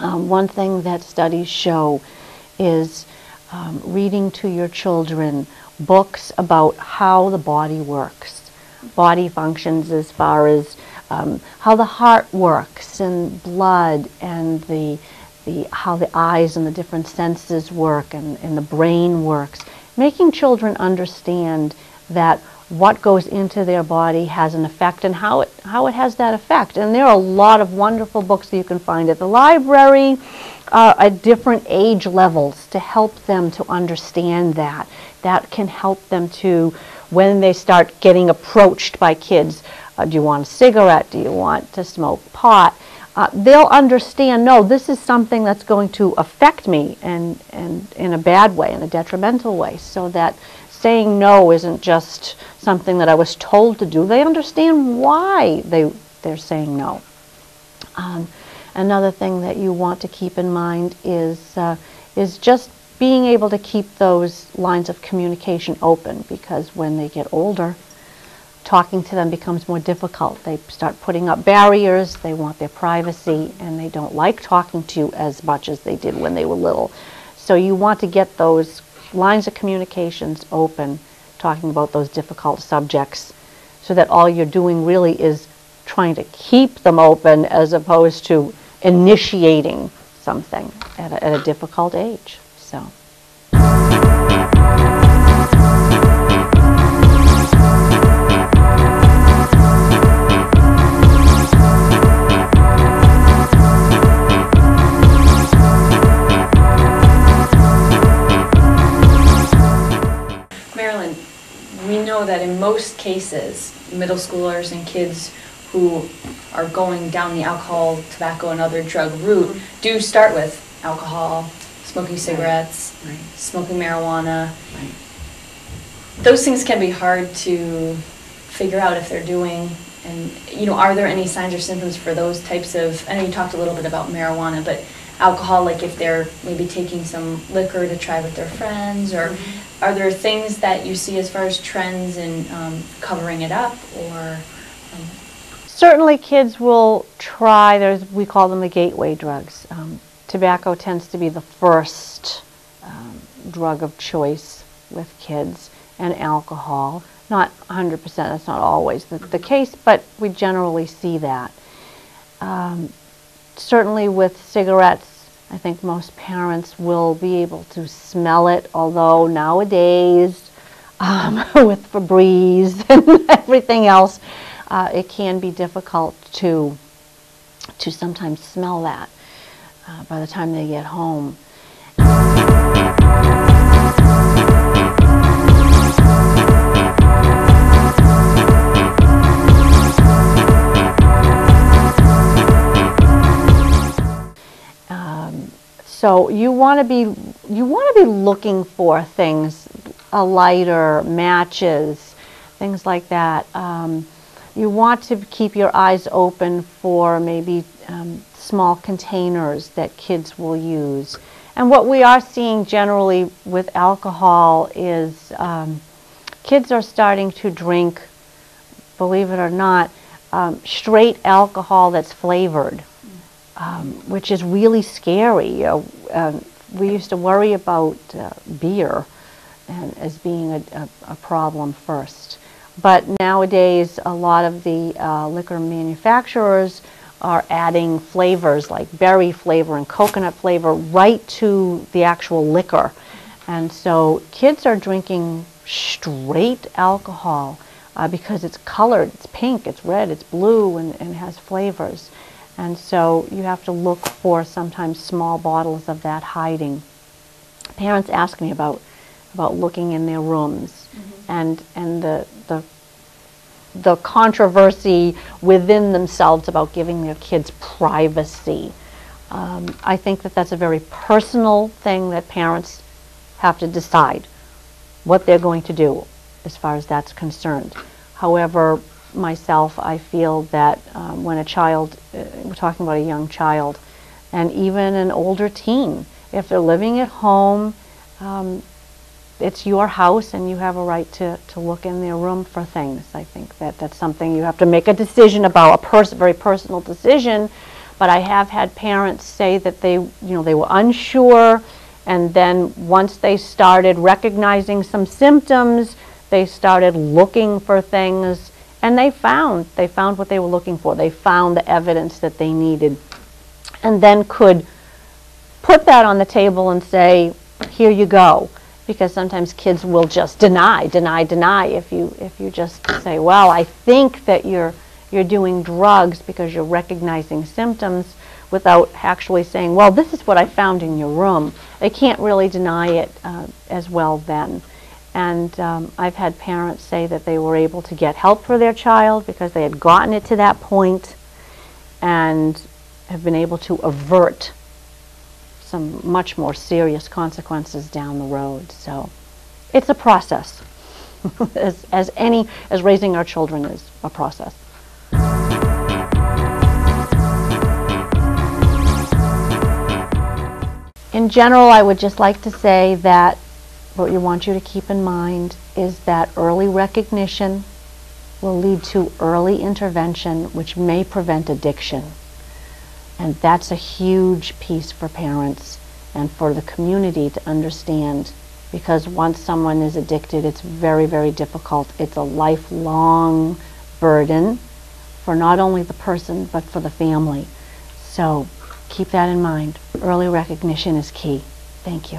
One thing that studies show is reading to your children books about how the body works, body functions as far as how the heart works and blood and how the eyes and the different senses work and the brain works. Making children understand that what goes into their body has an effect and how it has that effect. And there are a lot of wonderful books that you can find at the library at different age levels to help them to understand that. That can help them to, when they start getting approached by kids, do you want a cigarette? Do you want to smoke pot? They'll understand, no, this is something that's going to affect me and in a bad way, in a detrimental way, so that saying no isn't just something that I was told to do. They understand why they're saying no. Another thing that you want to keep in mind is just being able to keep those lines of communication open, because when they get older, talking to them becomes more difficult. They start putting up barriers, they want their privacy, and they don't like talking to you as much as they did when they were little. So you want to get those lines of communications open, talking about those difficult subjects, so that all you're doing really is trying to keep them open as opposed to initiating something at a difficult age. So. We know that in most cases, middle schoolers and kids who are going down the alcohol, tobacco, and other drug route do start with alcohol, smoking cigarettes, smoking marijuana. Those things can be hard to figure out if they're doing. And, you know, are there any signs or symptoms for those types of, I know you talked a little bit about marijuana, but alcohol, like if they're maybe taking some liquor to try with their friends, or are there things that you see as far as trends in covering it up, or? Certainly kids will try, we call them the gateway drugs. Tobacco tends to be the first drug of choice with kids, and alcohol. Not 100%, that's not always the case, but we generally see that. Certainly with cigarettes, I think most parents will be able to smell it, although nowadays with Febreze and everything else, it can be difficult to sometimes smell that by the time they get home. So you want to be looking for things, a lighter, matches, things like that. You want to keep your eyes open for maybe small containers that kids will use. And what we are seeing generally with alcohol is kids are starting to drink, believe it or not, straight alcohol that's flavored. Which is really scary. We used to worry about beer as being a problem first. But nowadays, a lot of the liquor manufacturers are adding flavors like berry flavor and coconut flavor right to the actual liquor. And so kids are drinking straight alcohol because it's colored, it's pink, it's red, it's blue, and has flavors. And so you have to look for sometimes small bottles of that hiding. Parents ask me about looking in their rooms, and the controversy within themselves about giving their kids privacy. I think that that's a very personal thing that parents have to decide what they're going to do as far as that's concerned. However, myself, I feel that when a child, we're talking about a young child, and even an older teen, if they're living at home, it's your house and you have a right to look in their room for things. I think that that's something you have to make a decision about, very personal decision, but I have had parents say that they were unsure, and then once they started recognizing some symptoms, they started looking for things, and they found what they were looking for. They found the evidence that they needed, and then could put that on the table and say, here you go. Because sometimes kids will just deny. If you just say, well, I think that you're doing drugs because you're recognizing symptoms, without actually saying, well, this is what I found in your room. They can't really deny it as well then. And I've had parents say that they were able to get help for their child because they had gotten it to that point and have been able to avert some much more serious consequences down the road. So it's a process, as raising our children is a process. In general, I would just like to say that what we want you to keep in mind is that early recognition will lead to early intervention, which may prevent addiction. And that's a huge piece for parents and for the community to understand, because once someone is addicted, it's very, very difficult. It's a lifelong burden for not only the person, but for the family. So keep that in mind. Early recognition is key. Thank you.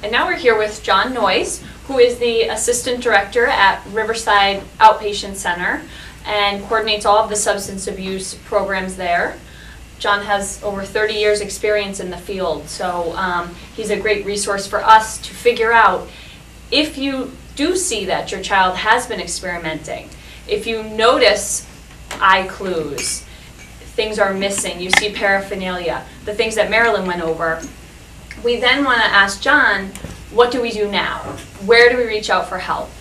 And now we're here with John Noyes, who is the Assistant Director at Riverside Outpatient Center and coordinates all of the substance abuse programs there. John has over 30 years experience in the field, so he's a great resource for us to figure out if you do see that your child has been experimenting, if you notice eye clues, things are missing, you see paraphernalia, the things that Marilyn went over. We then want to ask John, what do we do now? Where do we reach out for help?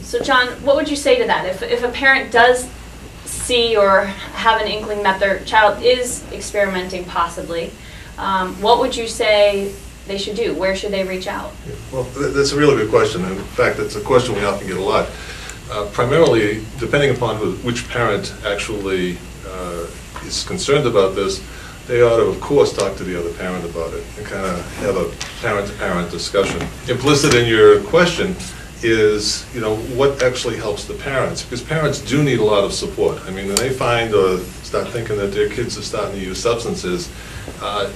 So John, what would you say to that? If a parent does see or have an inkling that their child is experimenting possibly, what would you say they should do? Where should they reach out? Well, that's a really good question. In fact, it's a question we often get a lot. Primarily, depending upon which parent actually is concerned about this, they ought to, of course, talk to the other parent about it and kind of have a parent-to-parent discussion. Implicit in your question is, what actually helps the parents? Because parents do need a lot of support. I mean, when they find or start thinking that their kids are starting to use substances,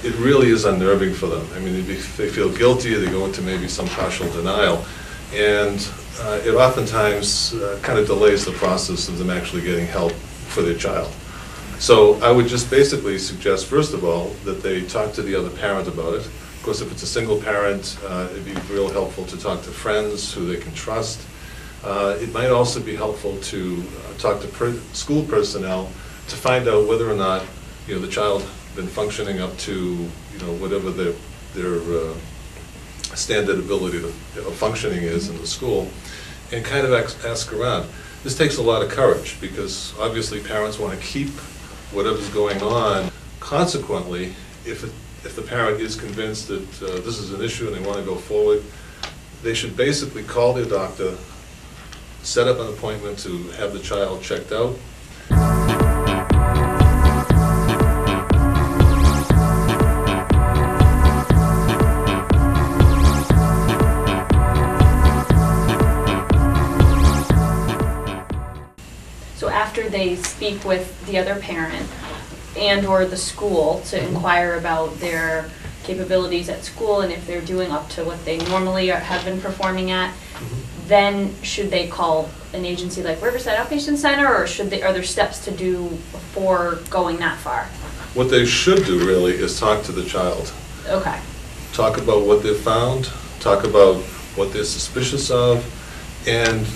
it really is unnerving for them. I mean, they feel guilty, they go into maybe some partial denial, and it oftentimes kind of delays the process of them actually getting help for their child. So I would just basically suggest, first of all, that they talk to the other parent about it. Of course, if it's a single parent, it'd be real helpful to talk to friends who they can trust. It might also be helpful to talk to school personnel to find out whether or not the child been functioning up to whatever their standard ability of functioning is in the school, and kind of ask around. This takes a lot of courage because obviously parents want to keep whatever's going on. Consequently, if the parent is convinced that this is an issue and they want to go forward, they should basically call their doctor, set up an appointment to have the child checked out. So after they speak with the other parent and or the school to inquire about their capabilities at school and if they're doing up to what they normally have been performing at, then should they call an agency like Riverside Outpatient Center, or are there steps to do before going that far? What they should do really is talk to the child. Okay. Talk about what they've found, talk about what they're suspicious of, and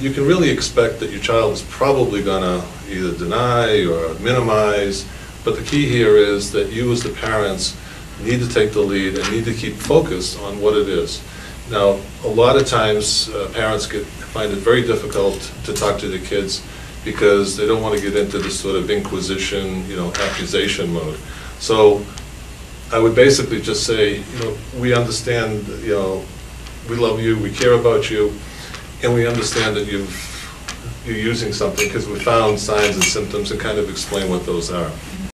you can really expect that your child is probably going to either deny or minimize, but the key here is that you as the parents need to take the lead and need to keep focused on what it is. Now, a lot of times parents find it very difficult to talk to the kids because they don't want to get into this sort of inquisition, accusation mode. So I would basically just say, we understand, we love you, we care about you, and we understand that you're using something because we found signs and symptoms, and kind of explain what those are.